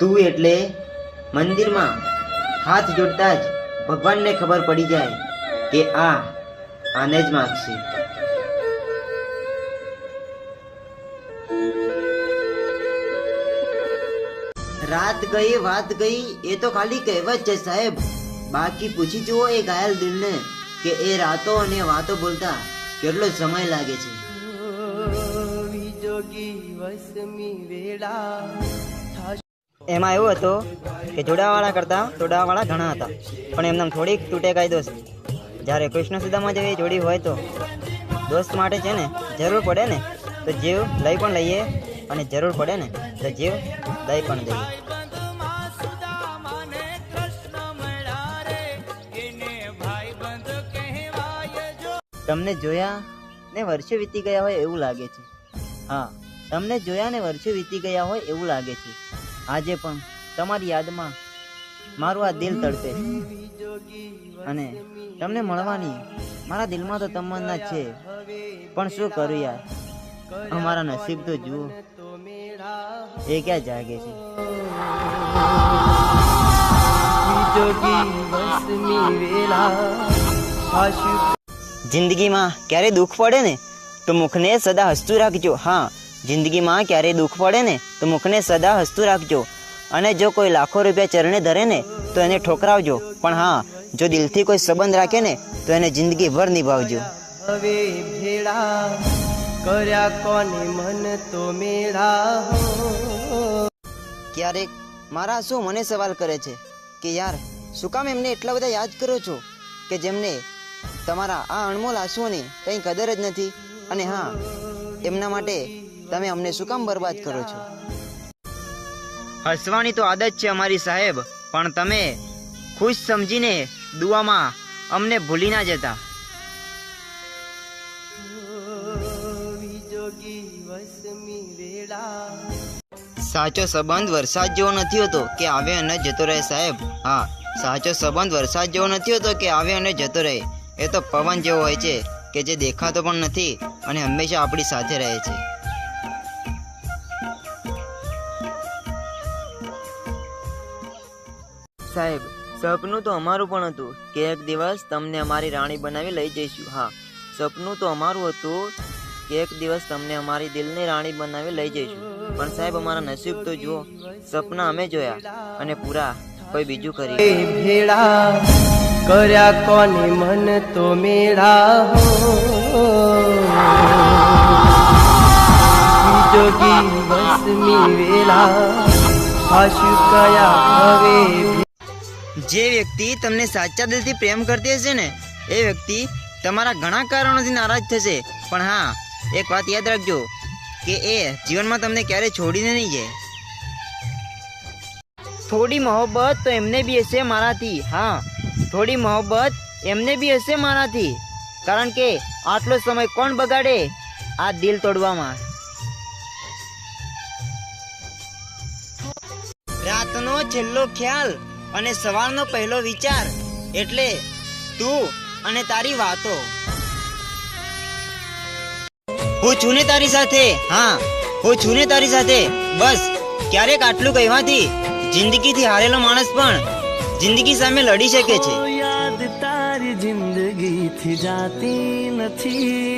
તું એટલે મંદિરમાં હાથ જોડતા જ ભગવાનને ખબર પડી જાય કે આને જ માગશે. રાત ગઈ વાત ગઈ એ તો ખાલી કહેવત છે સાહેબ. બાકી પૂછી જુઓ એ ઘાયલ દિલને કે એ રાતો અને વાતો બોલતા કેટલો સમય લાગે છે. એમાં એવું હતું કે જોડાવાળા કરતા તોડાવાળા ઘણા હતા, પણ એમને થોડીક તૂટે ગઈ દોસ્ત. જ્યારે કૃષ્ણ સુદામા જેવી જોડી હોય તો દોસ્ત માટે છે ને જરૂર પડે ને તો જીવ લઈ પણ લઈએ, અને જરૂર પડે ને તો જીવ દઈ પણ દઈએ. તમને જોયા ને વર્ષો વીતી ગયા હોય એવું લાગે છે. હા, તમને જોયા ને વર્ષો વીતી ગયા હોય એવું લાગે છે. આજે પણ તમારી યાદમાં મારું આ દિલ તડપે છે, અને તમને મળવાની મારા દિલમાં તો તમન્ના છે. પણ શું કરું યાર, અમારા નસીબ તો જુઓ, એ ક્યાં જાગે છે. જિંદગીમાં ક્યારે દુઃખ પડે ને તો મુખને સદા હસતું રાખજો. હા, જિંદગીમાં ક્યારે દુઃખ પડે ને તો મુખને સદા હસતું રાખજો. અને જો કોઈ લાખો રૂપિયા ચરણે ધરે ને તો એને ઠોકરાવજો, પણ હા, જો દિલથી કોઈ સંબંધ રાખે ને તો એને જિંદગી ભર નિભાવજો. હવે ભેળા કર્યા કોને મન તો મેળા. ક્યારેક મારા આંસુ મને સવાલ કરે છે કે યાર, શું કામ એમને એટલા બધા યાદ કરો છો કે જેમને તમારા આ અણમોલ આંસુઓની કંઈ કદર જ નથી. અને હા, એમના માટે તમે અમને શું કામ બરબાદ કરો છો? હસવાની તો આદત છે અમારી સાહેબ, પણ તમે ખુશ સમજીને દુઆમાં અમને ભૂલી ના જતા. સાચો સંબંધ વરસાદ જેવો નથી હોતો કે આવે અને જતો રહે સાહેબ. હા, સાચો સંબંધ વરસાદ જેવો નથી હોતો કે આવે અને જતો રહે. એ તો પવન જેવો હોય છે કે જે દેખાતો પણ નથી અને હંમેશા આપણી સાથે રહે છે. સાહેબ, સપનું તો અમારું પણ હતું કે એક દિવસ તમને અમારી રાણી બનાવી લઈ જઈશું. હા, સપનું તો અમારું હતું કે એક દિવસ તમને અમારી દિલની રાણી બનાવી લઈ જઈશું. પણ સાહેબ, અમારા નસીબ તો જુઓ, સપના અમે જોયા અને પૂરા કોઈ બીજું કરી. ભેળા કર્યા કોને મન તો મેળા. જોગી વસમી વેલા આશુ કયા હવે. જે વ્યક્તિ તમને સાચા દિલથી પ્રેમ કરતી હશે ને એ વ્યક્તિ તમારા ઘણા કારણોથી નારાજ થશે, પણ હા, એક વાત યાદ રાખજો કે એ જીવનમાં તમને ક્યારે છોડીને નહીં જાય. થોડી મોહબ્બત તો એમને બી હશે મારાથી. હા, થોડી મોહબ્બત એમને બી હશે મારાથી, કારણ કે આટલો સમય કોણ બગાડે આ દિલ તોડવામાં. રાતનો છેલ્લો ખ્યાલ અને સવારનો પહેલો વિચાર એટલે તું અને તારી વાતો. હું છું ને તારી સાથે. હા, હું છું ને તારી સાથે. બસ ક્યારેક આટલું કહેવાથી જિંદગીથી હારેલો માણસ પણ જિંદગી સામે લડી શકે છે. યાદ તારી જિંદગીથી જાતી નથી.